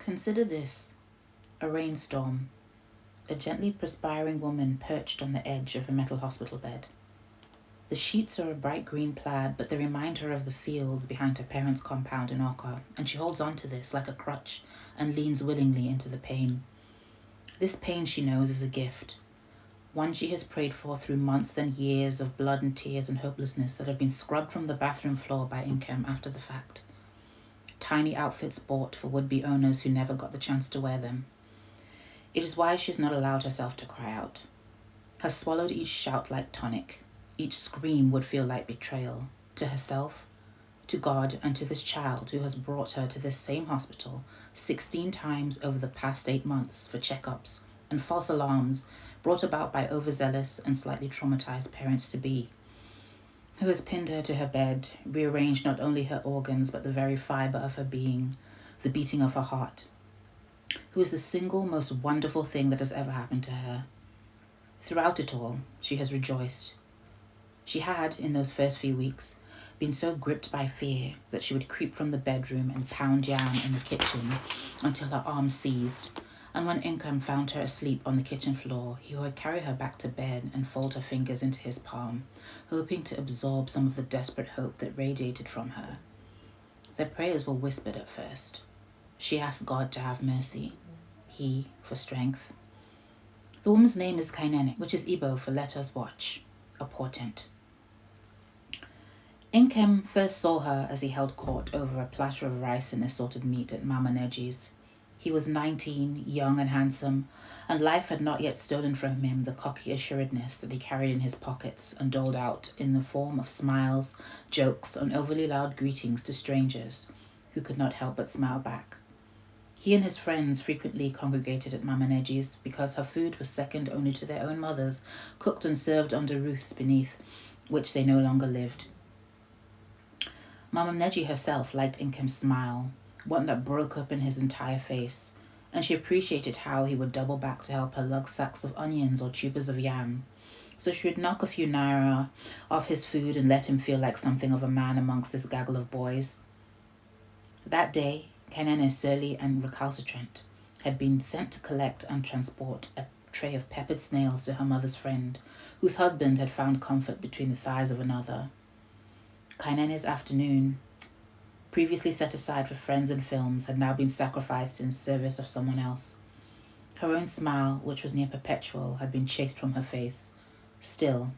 Consider this, a rainstorm, a gently perspiring woman perched on the edge of a metal hospital bed. The sheets are a bright green plaid, but they remind her of the fields behind her parents' compound in Oka, and she holds on to this like a crutch and leans willingly into the pain. This pain, she knows, is a gift, one she has prayed for through months then years of blood and tears and hopelessness that have been scrubbed from the bathroom floor by Inkem after the fact. Tiny outfits bought for would-be owners who never got the chance to wear them. It is why she has not allowed herself to cry out, has swallowed each shout like tonic. Each scream would feel like betrayal, to herself, to God, and to this child who has brought her to this same hospital 16 times over the past 8 months for checkups and false alarms brought about by overzealous and slightly traumatized parents-to-be, who has pinned her to her bed, rearranged not only her organs but the very fibre of her being, the beating of her heart, who is the single most wonderful thing that has ever happened to her. Throughout it all, she has rejoiced. She had, in those first few weeks, been so gripped by fear that she would creep from the bedroom and pound yam in the kitchen until her arms seized, and when Inkem found her asleep on the kitchen floor, he would carry her back to bed and fold her fingers into his palm, hoping to absorb some of the desperate hope that radiated from her. Their prayers were whispered at first. She asked God to have mercy, he for strength. The woman's name is Kainene, which is Igbo for let us watch, a portent. Inkem first saw her as he held court over a platter of rice and assorted meat at Mama Neji's. He was 19, young and handsome, and life had not yet stolen from him the cocky assuredness that he carried in his pockets and doled out in the form of smiles, jokes, and overly loud greetings to strangers who could not help but smile back. He and his friends frequently congregated at Mama Neji's because her food was second only to their own mothers, cooked and served under roofs beneath which they no longer lived. Mama Neji herself liked Inkem's smile, one that broke open his entire face, and she appreciated how he would double back to help her lug sacks of onions or tubers of yam. So she would knock a few naira off his food and let him feel like something of a man amongst this gaggle of boys. That day, Kainene, surly and recalcitrant, had been sent to collect and transport a tray of peppered snails to her mother's friend, whose husband had found comfort between the thighs of another. Kainene's afternoon, previously set aside for friends and films, had now been sacrificed in service of someone else. Her own smile, which was near perpetual, had been chased from her face. Still,